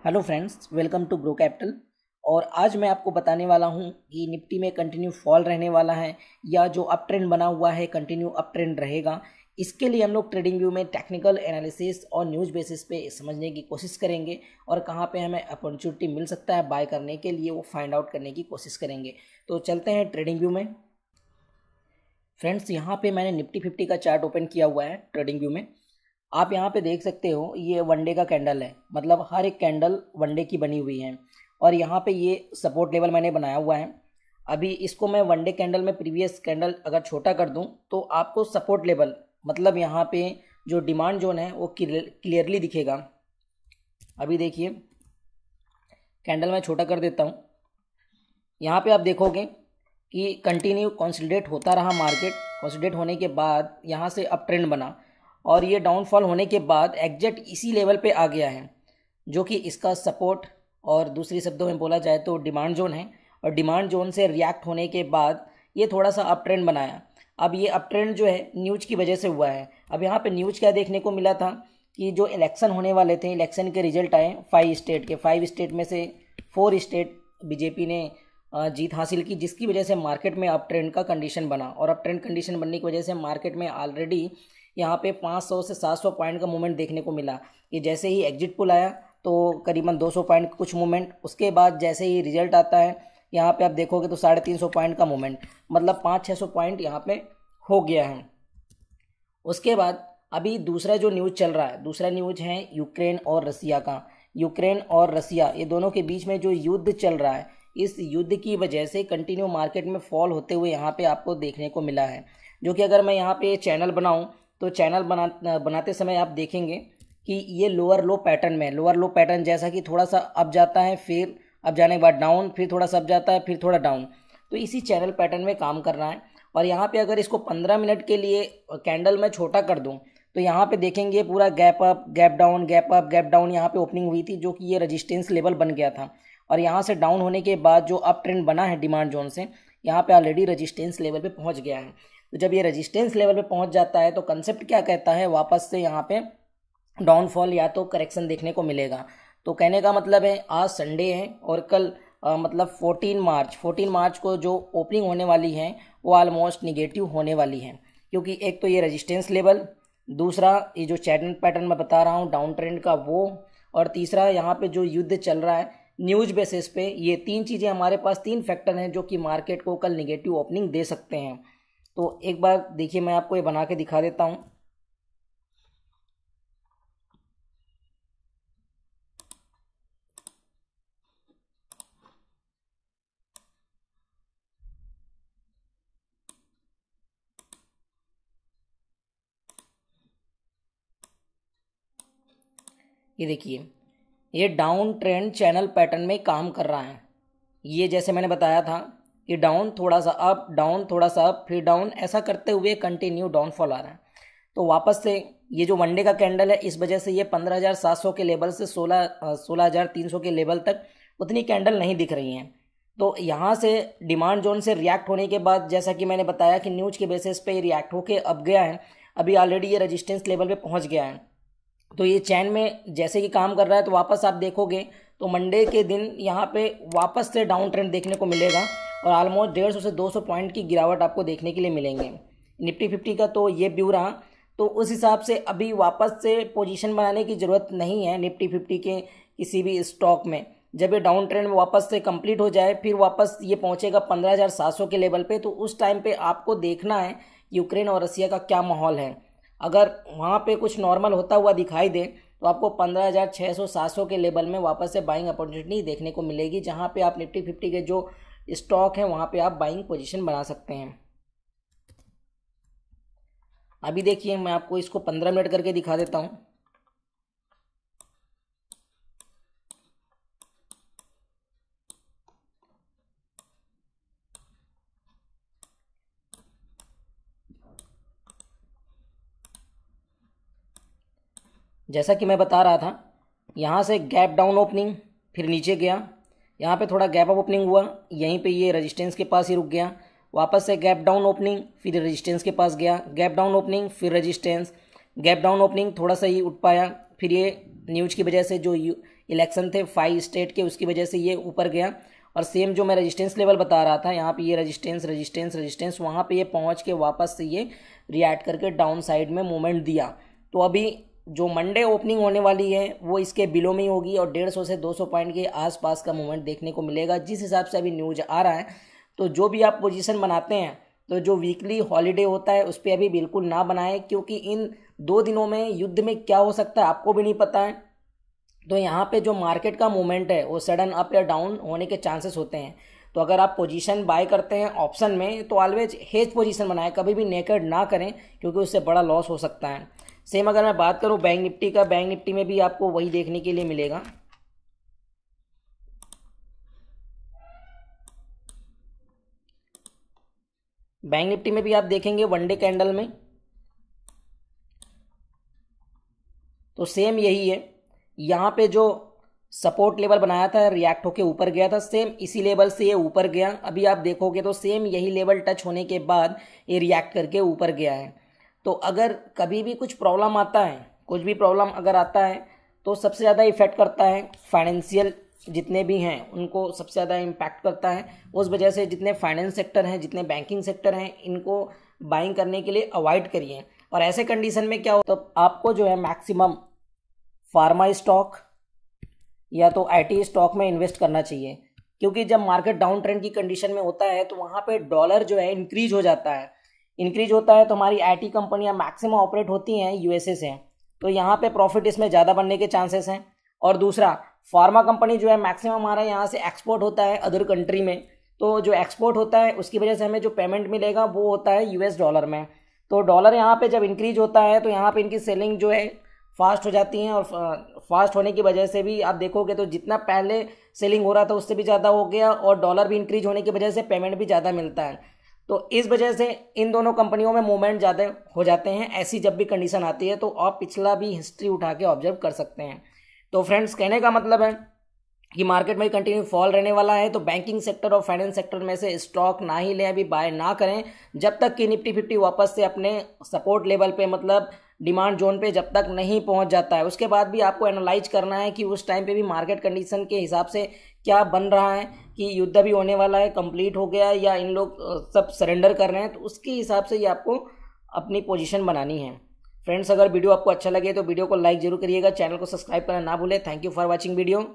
Hello friends, welcome to Grow Capital. और आज मैं आपको बताने वाला हूं कि निफ्टी में कंटिन्यू फॉल रहने वाला है या जो अप ट्रेंड बना हुआ है कंटिन्यू अप ट्रेंड रहेगा। इसके लिए हम लोग ट्रेडिंग व्यू में टेक्निकल एनालिसिस और न्यूज़ बेसिस पे समझने की कोशिश करेंगे और कहां पे हमें अपॉर्चुनिटी मिल सकता है बाय करने के लिए, वो फाइंड आउट करने की कोशिश करेंगे। तो चलते हैं ट्रेडिंग व्यू में। फ्रेंड्स, यहाँ पे मैंने निफ्टी 50 का चार्ट ओपन किया हुआ है ट्रेडिंग व्यू में। आप यहाँ पे देख सकते हो, ये वनडे का कैंडल है, मतलब हर एक कैंडल वनडे की बनी हुई है। और यहाँ पे ये सपोर्ट लेवल मैंने बनाया हुआ है। अभी इसको मैं वनडे कैंडल में प्रीवियस कैंडल अगर छोटा कर दूं तो आपको सपोर्ट लेवल, मतलब यहाँ पे जो डिमांड जोन है वो क्लियरली दिखेगा। अभी देखिए, कैंडल मैं छोटा कर देता हूँ। यहाँ पे आप देखोगे कि कंटिन्यू कंसोलिडेट होता रहा मार्केट। कंसोलिडेट होने के बाद यहाँ से अप ट्रेंड बना और ये डाउनफॉल होने के बाद एग्जैक्ट इसी लेवल पे आ गया है, जो कि इसका सपोर्ट और दूसरी शब्दों में बोला जाए तो डिमांड जोन है। और डिमांड जोन से रिएक्ट होने के बाद ये थोड़ा सा अप ट्रेंड बनाया। अब ये अप ट्रेंड जो है न्यूज़ की वजह से हुआ है। अब यहाँ पे न्यूज़ क्या देखने को मिला था कि जो इलेक्शन होने वाले थे, इलेक्शन के रिजल्ट आए 5 स्टेट के। 5 स्टेट में से 4 स्टेट बीजेपी ने जीत हासिल की, जिसकी वजह से मार्केट में अप ट्रेंड का कंडीशन बना। और अप ट्रेंड कंडीशन बनने की वजह से मार्केट में ऑलरेडी यहाँ पे 500 से 700 पॉइंट का मूवमेंट देखने को मिला। ये जैसे ही एग्जिट पोल आया तो करीबन 200 पॉइंट कुछ मूवमेंट, उसके बाद जैसे ही रिजल्ट आता है यहाँ पे आप देखोगे तो 350 पॉइंट का मूवमेंट, मतलब 500-600 पॉइंट यहाँ पे हो गया है। उसके बाद अभी दूसरा जो न्यूज़ चल रहा है, दूसरा न्यूज़ है यूक्रेन और रसिया का। यूक्रेन और रसिया ये दोनों के बीच में जो युद्ध चल रहा है, इस युद्ध की वजह से कंटिन्यू मार्केट में फॉल होते हुए यहाँ पे आपको देखने को मिला है। जो कि अगर मैं यहाँ पे चैनल बनाऊँ तो चैनल बनाते समय आप देखेंगे कि ये लोअर लो पैटर्न में, लोअर लो पैटर्न जैसा कि थोड़ा सा अप जाता है, फिर अप जाने के बाद डाउन, फिर थोड़ा सा अप जाता है, फिर थोड़ा डाउन। तो इसी चैनल पैटर्न में काम कर रहा है। और यहाँ पे अगर इसको 15 मिनट के लिए कैंडल में छोटा कर दूँ तो यहाँ पे देखेंगे पूरा gap up gap down, gap up gap down यहाँ पे ओपनिंग हुई थी, जो कि ये रजिस्टेंस लेवल बन गया था। और यहाँ से डाउन होने के बाद जो अप ट्रेंड बना है डिमांड जोन से, यहाँ पे ऑलरेडी रजिस्टेंस लेवल पे पहुँच गया है। तो जब ये रेजिस्टेंस लेवल पे पहुंच जाता है तो कंसेप्ट क्या कहता है, वापस से यहाँ पे डाउनफॉल या तो करेक्शन देखने को मिलेगा। तो कहने का मतलब है आज संडे है और कल मतलब 14 मार्च को जो ओपनिंग होने वाली है वो ऑलमोस्ट निगेटिव होने वाली है। क्योंकि एक तो ये रेजिस्टेंस लेवल, दूसरा ये जो चैनल पैटर्न मैं बता रहा हूँ डाउन ट्रेंड का वो, और तीसरा यहाँ पे जो युद्ध चल रहा है न्यूज़ बेसिस पे। ये 3 चीज़ें हमारे पास, 3 फैक्टर हैं जो कि मार्केट को कल निगेटिव ओपनिंग दे सकते हैं। तो एक बार देखिए, मैं आपको ये बना के दिखा देता हूँ। ये देखिए, ये डाउन ट्रेंड चैनल पैटर्न में काम कर रहा है। ये जैसे मैंने बताया था कि डाउन थोड़ा सा अप, डाउन थोड़ा सा अप, फिर डाउन, ऐसा करते हुए कंटिन्यू डाउनफॉल आ रहा है। तो वापस से ये जो वनडे का कैंडल है, इस वजह से ये 15,700 के लेवल से 16,300 के लेवल तक उतनी कैंडल नहीं दिख रही हैं। तो यहाँ से डिमांड जोन से रिएक्ट होने के बाद, जैसा कि मैंने बताया कि न्यूज़ के बेसिस पे रिएक्ट होके अब गया है, अभी ऑलरेडी ये रजिस्टेंस लेवल पे पहुँच गया है। तो ये चैन में जैसे कि काम कर रहा है, तो वापस आप देखोगे तो मंडे के दिन यहाँ पे वापस से डाउन ट्रेंड देखने को मिलेगा और ऑलमोस्ट 150 से 200 पॉइंट की गिरावट आपको देखने के लिए मिलेंगे। निफ्टी 50 का तो ये व्यू रहा। तो उस हिसाब से अभी वापस से पोजीशन बनाने की ज़रूरत नहीं है निफ्टी 50 के किसी भी स्टॉक में। जब ये डाउन ट्रेंड वापस से कंप्लीट हो जाए, फिर वापस ये पहुंचेगा 15,700 के लेवल पे, तो उस टाइम पे आपको देखना है यूक्रेन और रसिया का क्या माहौल है। अगर वहाँ पे कुछ नॉर्मल होता हुआ दिखाई दे तो आपको 15,600-700 के लेवल में वापस से बाइंग अपॉर्चुनिटी देखने को मिलेगी, जहाँ पे आप निफ्टी 50 के जो स्टॉक हैं वहाँ पे आप बाइंग पोजीशन बना सकते हैं। अभी देखिए, मैं आपको इसको 15 मिनट करके दिखा देता हूँ। जैसा कि मैं बता रहा था, यहाँ से गैप डाउन ओपनिंग, फिर नीचे गया, यहाँ पे थोड़ा गैप अप ओपनिंग हुआ, यहीं पे ये रेजिस्टेंस के पास ही रुक गया, वापस से गैप डाउन ओपनिंग, फिर रेजिस्टेंस के पास गया, गैप डाउन ओपनिंग, फिर रेजिस्टेंस, गैप डाउन ओपनिंग, थोड़ा सा ही उठ पाया, फिर ये न्यूज़ की वजह से जो इलेक्शन थे 5 स्टेट के, उसकी वजह से ये ऊपर गया। और सेम जो मैं रेजिस्टेंस लेवल बता रहा था, यहाँ पे ये रेजिस्टेंस वहाँ पे ये पहुँच के वापस से ये रिएक्ट करके डाउन साइड में मूवमेंट दिया। तो अभी जो मंडे ओपनिंग होने वाली है वो इसके बिलो में ही होगी और 150 से 200 पॉइंट के आसपास का मूवमेंट देखने को मिलेगा, जिस हिसाब से अभी न्यूज आ रहा है। तो जो भी आप पोजीशन बनाते हैं तो जो वीकली हॉलीडे होता है उस पर अभी बिल्कुल ना बनाएं, क्योंकि इन 2 दिनों में युद्ध में क्या हो सकता है आपको भी नहीं पता है। तो यहाँ पे जो मार्केट का मूवमेंट है वो सडन अप या डाउन होने के चांसेस होते हैं। तो अगर आप पोजीशन बाय करते हैं ऑप्शन में तो ऑलवेज हेज पोजीशन बनाएं, कभी भी नेकेड ना करें, क्योंकि उससे बड़ा लॉस हो सकता है। सेम अगर मैं बात करूँ बैंक निफ्टी का, बैंक निफ्टी में भी आपको वही देखने के लिए मिलेगा। बैंक निफ्टी में भी आप देखेंगे वनडे कैंडल में तो सेम यही है। यहाँ पे जो सपोर्ट लेवल बनाया था रिएक्ट होके ऊपर गया था, सेम इसी लेवल से ये ऊपर गया। अभी आप देखोगे तो सेम यही लेवल टच होने के बाद ये रिएक्ट करके ऊपर गया है। तो अगर कभी भी कुछ प्रॉब्लम आता है, कुछ भी प्रॉब्लम अगर आता है तो सबसे ज़्यादा इफेक्ट करता है फाइनेंशियल जितने भी हैं उनको सबसे ज़्यादा इम्पैक्ट करता है। उस वजह से जितने फाइनेंस सेक्टर हैं, जितने बैंकिंग सेक्टर हैं, इनको बाइंग करने के लिए अवॉइड करिए। और ऐसे कंडीशन में क्या हो, तो आपको जो है मैक्सिमम फार्मा स्टॉक या तो आईटी स्टॉक में इन्वेस्ट करना चाहिए, क्योंकि जब मार्केट डाउन ट्रेंड की कंडीशन में होता है तो वहाँ पे डॉलर जो है इंक्रीज हो जाता है। इंक्रीज होता है तो हमारी आईटी कंपनियां मैक्सिमम ऑपरेट होती हैं यूएसए से, तो यहाँ पे प्रॉफिट इसमें ज़्यादा बनने के चांसेस हैं। और दूसरा, फार्मा कंपनी जो है मैक्सिमम हमारा यहाँ से एक्सपोर्ट होता है अदर कंट्री में, तो जो एक्सपोर्ट होता है उसकी वजह से हमें जो पेमेंट मिलेगा वो होता है यूएस डॉलर में। तो डॉलर यहाँ पे जब इंक्रीज होता है तो यहाँ पे इनकी सेलिंग जो है फास्ट हो जाती हैं, और फास्ट होने की वजह से भी आप देखोगे तो जितना पहले सेलिंग हो रहा था उससे भी ज़्यादा हो गया, और डॉलर भी इंक्रीज होने की वजह से पेमेंट भी ज़्यादा मिलता है। तो इस वजह से इन दोनों कंपनियों में मूवमेंट ज़्यादा हो जाते हैं। ऐसी जब भी कंडीशन आती है तो आप पिछला भी हिस्ट्री उठा के ऑब्जर्व कर सकते हैं। तो फ्रेंड्स, कहने का मतलब है कि मार्केट में कंटिन्यू फॉल रहने वाला है, तो बैंकिंग सेक्टर और फाइनेंस सेक्टर में से स्टॉक ना ही लें, अभी बाय ना करें जब तक कि निफ्टी 50 वापस से अपने सपोर्ट लेवल पे, मतलब डिमांड जोन पे जब तक नहीं पहुंच जाता है। उसके बाद भी आपको एनालाइज करना है कि उस टाइम पे भी मार्केट कंडीशन के हिसाब से क्या बन रहा है, कि युद्ध भी होने वाला है, कंप्लीट हो गया, या इन लोग सब सरेंडर कर रहे हैं। तो उसके हिसाब से ये आपको अपनी पोजीशन बनानी है। फ्रेंड्स, अगर वीडियो आपको अच्छा लगे तो वीडियो को लाइक जरूर करिएगा, चैनल को सब्सक्राइब करना ना भूलें। Thank you for watching video.